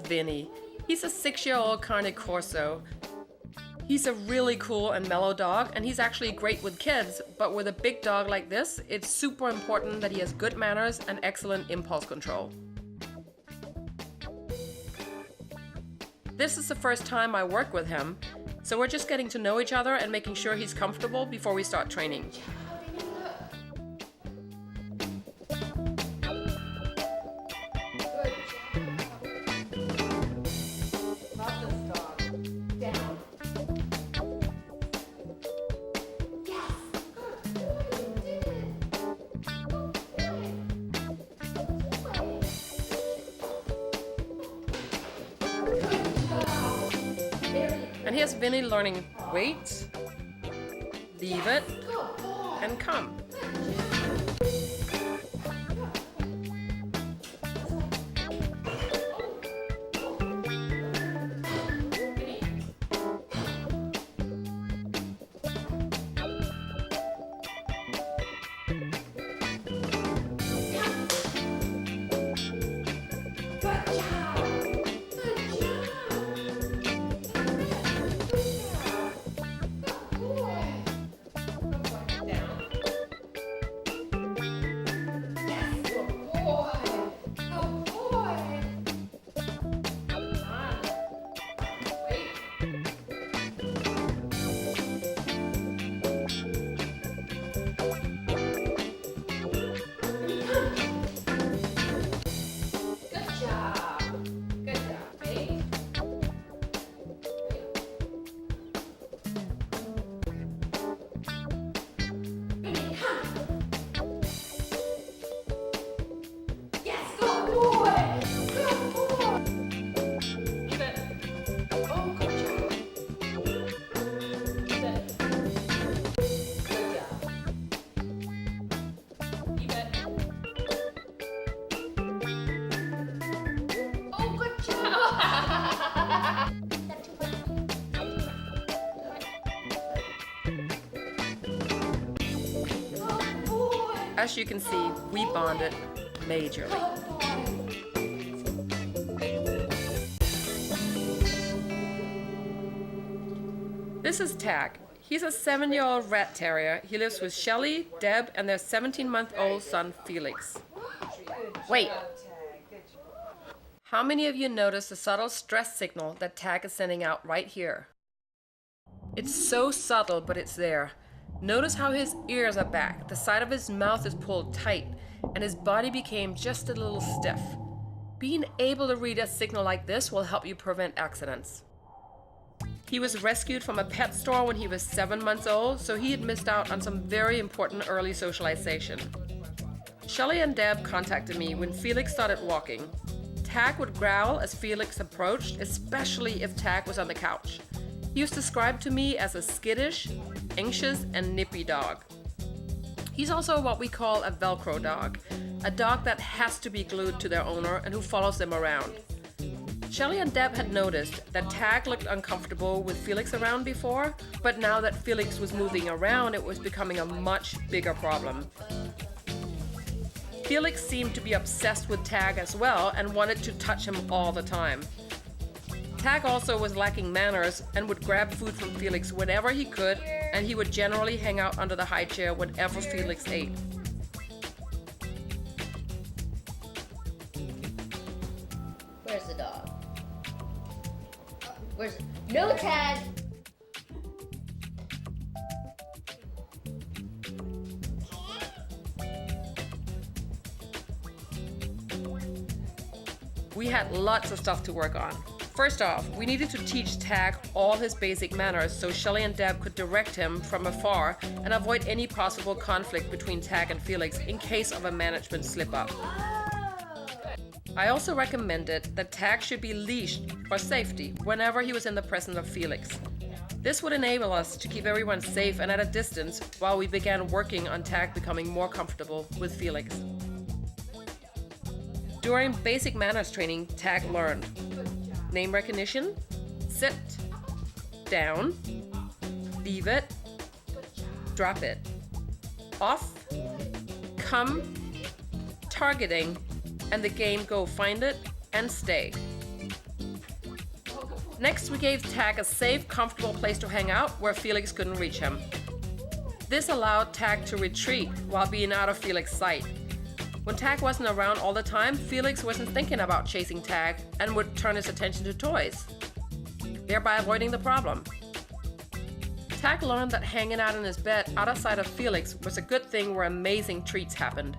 Vinny. He's a 6-year-old Cane Corso. He's a really cool and mellow dog, and he's actually great with kids, but with a big dog like this, it's super important that he has good manners and excellent impulse control. This is the first time I work with him, so we're just getting to know each other and making sure he's comfortable before we start training. And here's Vinny learning wait, leave it, and come. As you can see, we bonded majorly. This is Tack. He's a 7-year-old rat terrier. He lives with Shelly, Deb, and their 17-month-old son, Felix. Wait. How many of you noticed the subtle stress signal that Tack is sending out right here? It's so subtle, but it's there. Notice how his ears are back, the side of his mouth is pulled tight, and his body became just a little stiff. Being able to read a signal like this will help you prevent accidents. He was rescued from a pet store when he was 7 months old, so he had missed out on some very important early socialization. Shelly and Deb contacted me when Felix started walking. Tack would growl as Felix approached, especially if Tack was on the couch. He was described to me as a skittish, anxious, and nippy dog. He's also what we call a Velcro dog, a dog that has to be glued to their owner and who follows them around. Shelly and Deb had noticed that Tack looked uncomfortable with Felix around before, but now that Felix was moving around, it was becoming a much bigger problem. Felix seemed to be obsessed with Tack as well and wanted to touch him all the time. Tack also was lacking manners and would grab food from Felix whenever he could, and he would generally hang out under the high chair whenever Felix ate. Where's the dog? Where's... No, Tack! We had lots of stuff to work on. First off, we needed to teach Tack all his basic manners so Shelly and Deb could direct him from afar and avoid any possible conflict between Tack and Felix in case of a management slip-up. I also recommended that Tack should be leashed for safety whenever he was in the presence of Felix. This would enable us to keep everyone safe and at a distance while we began working on Tack becoming more comfortable with Felix. During basic manners training, Tack learned name recognition, sit, down, leave it, drop it, off, come, targeting, and the game go find it and stay. Next, we gave Tack a safe, comfortable place to hang out where Felix couldn't reach him. This allowed Tack to retreat while being out of Felix's sight. When Tack wasn't around all the time, Felix wasn't thinking about chasing Tack and would turn his attention to toys, thereby avoiding the problem. Tack learned that hanging out in his bed out of sight of Felix was a good thing where amazing treats happened.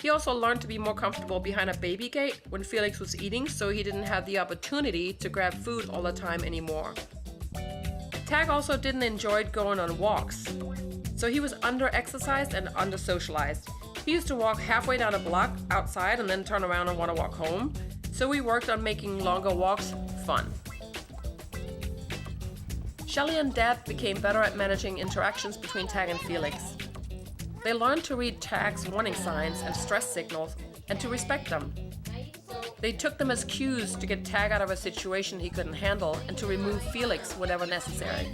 He also learned to be more comfortable behind a baby gate when Felix was eating, so he didn't have the opportunity to grab food all the time anymore. Tack also didn't enjoy going on walks, so he was under-exercised and under-socialized. He used to walk halfway down a block outside and then turn around and want to walk home, so we worked on making longer walks fun. Shelly and Deb became better at managing interactions between Tack and Felix. They learned to read Tack's warning signs and stress signals and to respect them. They took them as cues to get Tack out of a situation he couldn't handle and to remove Felix whenever necessary.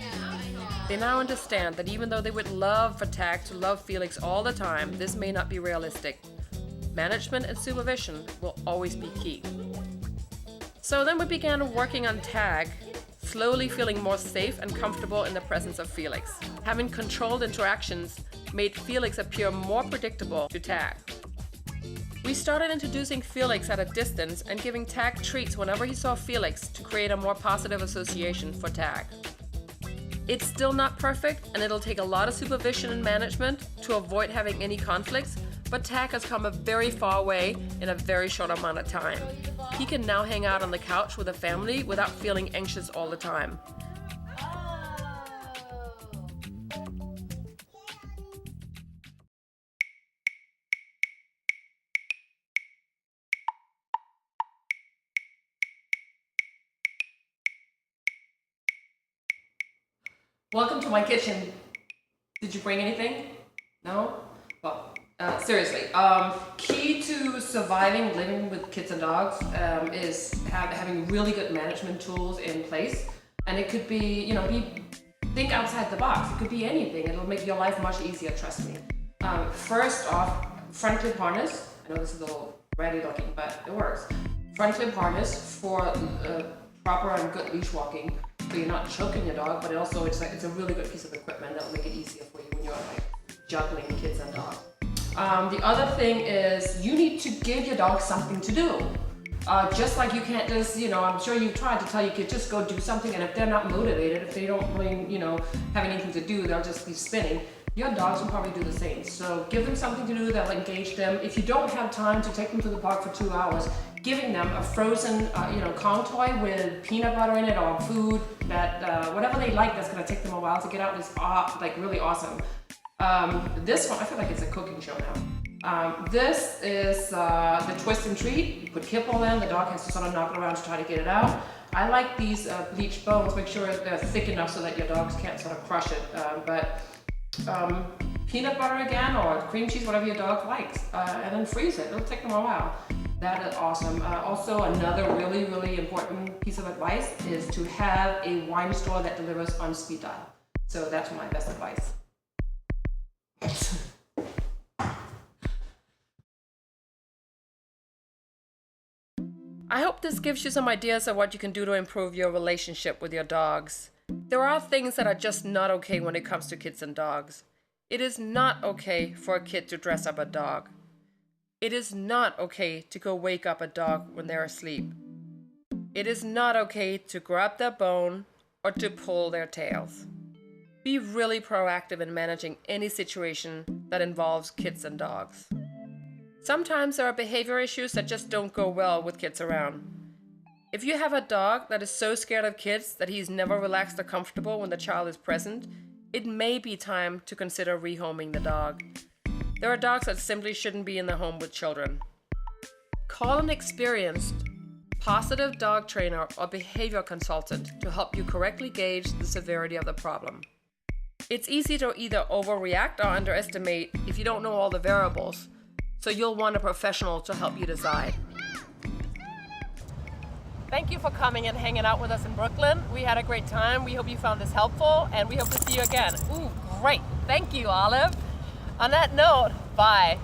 They now understand that even though they would love for Tack to love Felix all the time, this may not be realistic. Management and supervision will always be key. So then we began working on Tack, slowly feeling more safe and comfortable in the presence of Felix. Having controlled interactions made Felix appear more predictable to Tack. We started introducing Felix at a distance and giving Tack treats whenever he saw Felix to create a more positive association for Tack. It's still not perfect, and it'll take a lot of supervision and management to avoid having any conflicts, but Tack has come a very far way in a very short amount of time. He can now hang out on the couch with a family without feeling anxious all the time. Welcome to my kitchen. Did you bring anything? No? Well, seriously. Key to surviving living with kids and dogs is having really good management tools in place. And it could be, think outside the box. It could be anything. It'll make your life much easier, trust me. First off, front clip harness. I know this is a little ratty looking, but it works. Front clip harness for proper and good leash walking. So you're not choking your dog, but it's a really good piece of equipment that'll make it easier for you when you're juggling kids and dogs. The other thing is you need to give your dog something to do. Just like you can't just, I'm sure you've tried to tell your kid just go do something, and if they're not motivated, if they don't really, have anything to do, they'll just be spinning. Your dogs will probably do the same. So give them something to do that'll engage them. If you don't have time to take them to the park for 2 hours, giving them a frozen, Kong toy with peanut butter in it or food that, whatever they like that's gonna take them a while to get out is really awesome. This one, I feel like it's a cooking show now. This is the twist and treat. You put kibble in, the dog has to sort of knock it around to try to get it out. I like these bleached bones, make sure they're thick enough so that your dogs can't sort of crush it. Peanut butter again, or cream cheese, whatever your dog likes, and then freeze it. It'll take them a while. That is awesome. Also, another really, really important piece of advice is to have a wine store that delivers on speed dial. So that's my best advice. I hope this gives you some ideas of what you can do to improve your relationship with your dogs. There are things that are just not okay when it comes to kids and dogs. It is not okay for a kid to dress up a dog. It is not okay to go wake up a dog when they're asleep. It is not okay to grab their bone or to pull their tails. Be really proactive in managing any situation that involves kids and dogs. Sometimes there are behavior issues that just don't go well with kids around. If you have a dog that is so scared of kids that he's never relaxed or comfortable when the child is present, it may be time to consider rehoming the dog. There are dogs that simply shouldn't be in the home with children. Call an experienced, positive dog trainer or behavior consultant to help you correctly gauge the severity of the problem. It's easy to either overreact or underestimate if you don't know all the variables, so you'll want a professional to help you decide. Thank you for coming and hanging out with us in Brooklyn. We had a great time. We hope you found this helpful, and we hope to see you again. Ooh, great. Thank you, Olive. On that note, bye.